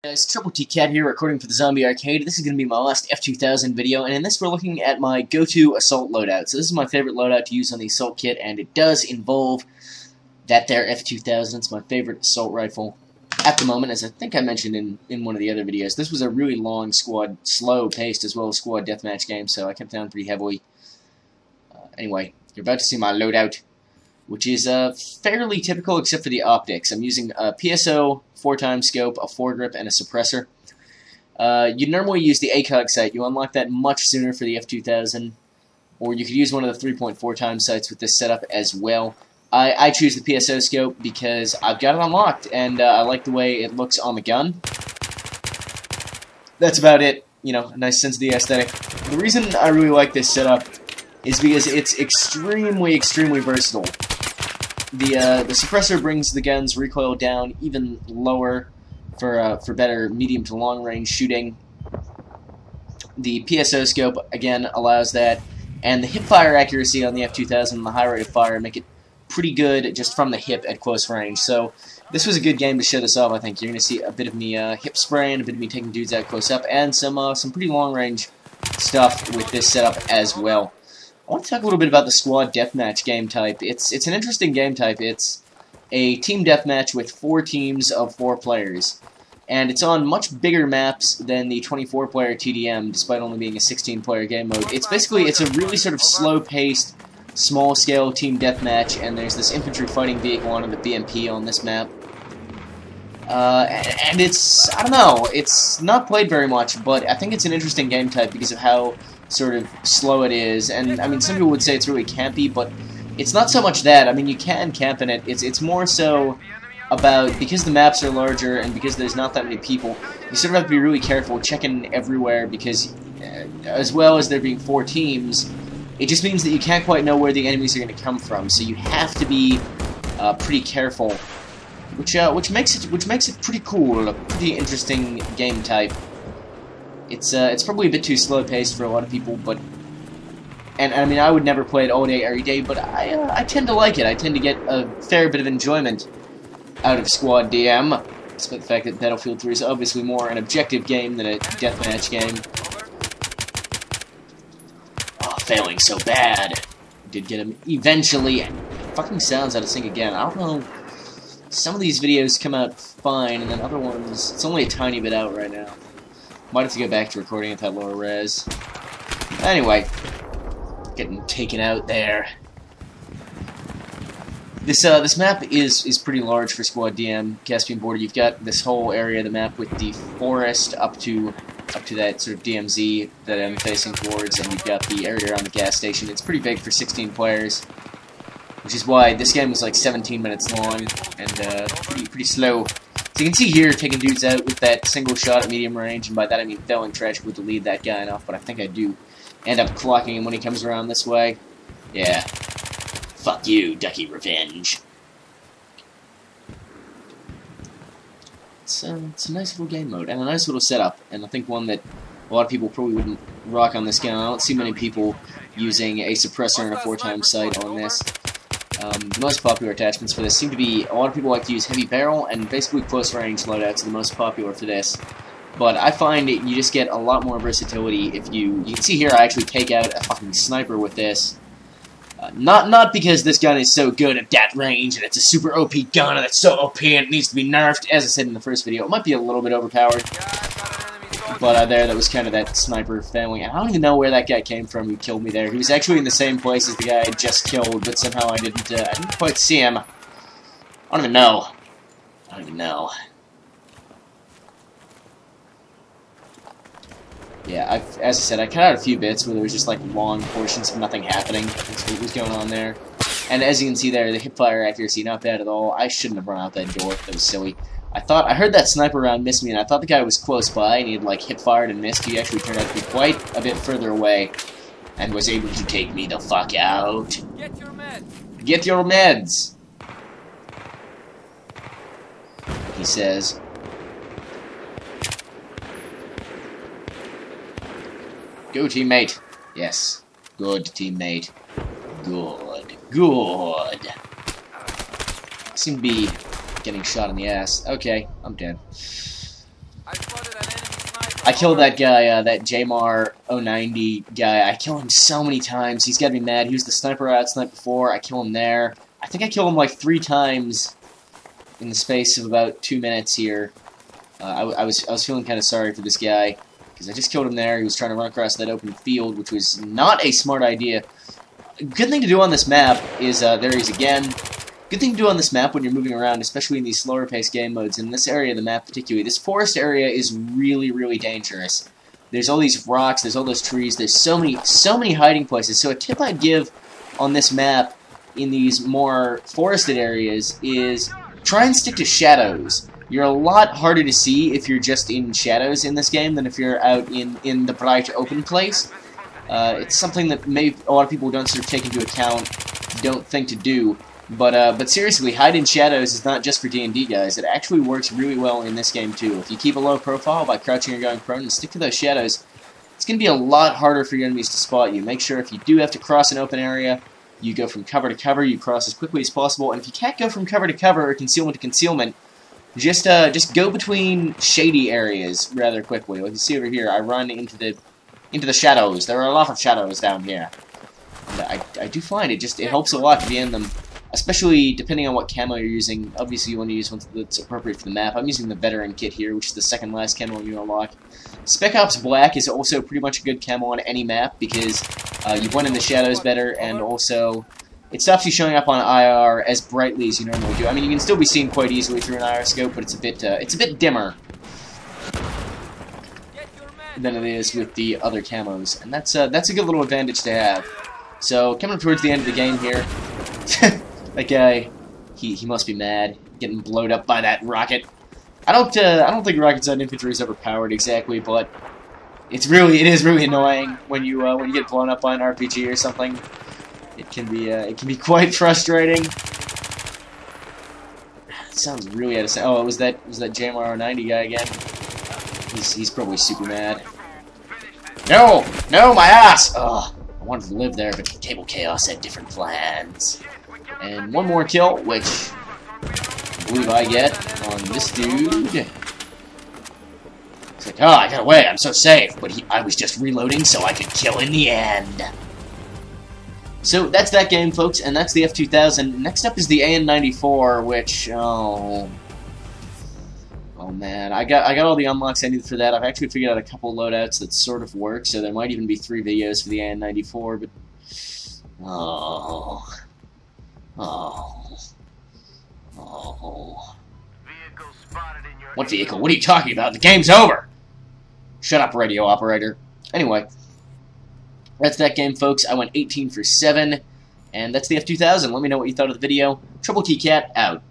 It's Troubletcat here, recording for the Zombie Arcade. This is going to be my last F2000 video, and in this we're looking at my Goto assault loadout. So this is my favorite loadout to use on the assault kit, and it does involve that there F2000. It's my favorite assault rifle at the moment, as I think I mentioned in one of the other videos. This was a really long squad, slow-paced as well as squad deathmatch game, so I kept down pretty heavily. Anyway, you're about to see my loadout, which is fairly typical except for the optics. I'm using a PSO, 4x scope, a foregrip, and a suppressor. You'd normally use the ACOG sight. You unlock that much sooner for the F2000, or you could use one of the 3.4x sights with this setup as well. I choose the PSO scope because I've got it unlocked, and I like the way it looks on the gun. That's about it. You know, a nice sense of the aesthetic. The reason I really like this setup is because it's extremely versatile. The suppressor brings the gun's recoil down even lower for better medium to long range shooting. The PSO scope again allows that, and the hip fire accuracy on the F2000 and the high rate of fire make it pretty good just from the hip at close range. So this was a good game to show this off. I think you're going to see a bit of me hip spraying, a bit of me taking dudes out close up, and some pretty long range stuff with this setup as well. I want to talk a little bit about the squad deathmatch game type. It's an interesting game type. It's a team deathmatch with 4 teams of 4 players. And it's on much bigger maps than the 24-player TDM, despite only being a 16-player game mode. It's a really sort of slow-paced, small-scale team deathmatch, and there's this infantry fighting vehicle on the BMP on this map. And it's, I don't know, it's not played very much, but I think it's an interesting game type because of how sort of slow it is. And I mean, some people would say it's really campy, but it's not so much that. I mean, you can camp in it. It's more so about, because the maps are larger and because there's not that many people, you sort of have to be really careful checking everywhere, because as well as there being 4 teams, it just means that you can't quite know where the enemies are going to come from. So you have to be pretty careful, which makes it pretty cool, a pretty interesting game type. It's probably a bit too slow-paced for a lot of people, but and I mean, I would never play it all day, every day, but I tend to like it. I tend to get a fair bit of enjoyment out of Squad DM, despite the fact that Battlefield 3 is obviously more an objective game than a deathmatch game. Oh, failing so bad. Did get him eventually. Fucking sounds out of sync again. I don't know. Some of these videos come out fine, and then other ones, it's only a tiny bit out right now. Might have to go back to recording at that lower res. Anyway, getting taken out there. This map is pretty large for Squad DM, Caspian border. You've got this whole area of the map with the forest up to that sort of DMZ that I'm facing towards, and you've got the area around the gas station. It's pretty big for 16 players, which is why this game was like 17 minutes long and pretty slow. So you can see here, taking dudes out with that single shot at medium range, and by that I mean failing tragically to lead that guy enough, but I think I do end up clocking him when he comes around this way. Yeah. Fuck you, Ducky Revenge. It's a nice little game mode, and a nice little setup, and I think one that a lot of people probably wouldn't rock on this gun. I don't see many people using a suppressor and a 4x sight on this. The most popular attachments for this seem to be, a lot of people like to use heavy barrel, and basically close range loadouts are the most popular for this. But I find you just get a lot more versatility if you can see here I actually take out a fucking sniper with this. Not because this gun is so good at that range, and it's a super OP gun, and it's so OP and it needs to be nerfed, as I said in the first video. It might be a little bit overpowered. But that was kind of that sniper failing. I don't even know where that guy came from who killed me there. He was actually in the same place as the guy I just killed, but somehow I didn't quite see him. I don't even know. Yeah, as I said, I cut out a few bits where there was just like long portions of nothing happening. That's what was going on there. And as you can see there, the hip fire accuracy, not bad at all. I shouldn't have run out that door. That was silly. I heard that sniper round miss me, and I thought the guy was close by, and he had, like, hip-fired and missed. He actually turned out to be quite a bit further away, and was able to take me the fuck out. Get your meds! Get your meds! He says. Go, teammate. Yes. Good, teammate. Good. Seem to be getting shot in the ass. Okay, I'm dead. I killed that guy, that Jamar 090 guy. I kill him so many times. He's got to be mad. He was the sniper I outsniped before. I kill him there. I think I killed him like 3 times in the space of about 2 minutes here. I was feeling kind of sorry for this guy because I just killed him there. He was trying to run across that open field, which was not a smart idea. Good thing to do on this map is, there he is again. Good thing to do on this map when you're moving around, especially in these slower-paced game modes. In this area of the map particularly, this forest area is really, really dangerous. There's all these rocks, there's all those trees, there's so many hiding places. So a tip I'd give on this map in these more forested areas is try and stick to shadows. You're a lot harder to see if you're just in shadows in this game than if you're out in the bright open place. It's something that maybe a lot of people don't sort of take into account, don't think to do. But seriously, hide in shadows is not just for D&D guys. It actually works really well in this game too. If you keep a low profile by crouching or going prone and stick to those shadows, it's going to be a lot harder for your enemies to spot you. Make sure if you do have to cross an open area, you go from cover to cover, you cross as quickly as possible, and if you can't go from cover to cover or concealment to concealment, just go between shady areas rather quickly. Like you see over here, I run into the shadows. There are a lot of shadows down here. And I do find it helps a lot to be in them. Especially depending on what camo you're using. Obviously you want to use one that's appropriate for the map. I'm using the veteran kit here, which is the second last camo you unlock. Spec Ops Black is also pretty much a good camo on any map because you blend in the shadows better, and also it stops you showing up on IR as brightly as you normally do. I mean, you can still be seen quite easily through an IR scope, but it's a bit dimmer than it is with the other camos, and that's a good little advantage to have. So coming up towards the end of the game here. That guy, he must be mad, getting blowed up by that rocket. I don't think rockets on infantry is overpowered exactly, but it is really annoying when you get blown up by an RPG or something. It can be quite frustrating. It sounds really out of sync. Oh, was that JMR 90 guy again? He's probably super mad. No, my ass! Ugh, I wanted to live there, but Table Chaos had different plans. And one more kill, which I believe I get on this dude. It's like, oh, I got away, I'm so safe. But I was just reloading so I could kill in the end. So that's that game, folks, and that's the F2000. Next up is the AN94, which, oh man, I got all the unlocks I needed for that. I've actually figured out a couple loadouts that sort of work, so there might even be 3 videos for the AN94, but oh. What vehicle? What are you talking about? The game's over! Shut up, radio operator. Anyway, that's that game, folks. I went 18 for 7, and that's the F2000. Let me know what you thought of the video. Troubletcat out.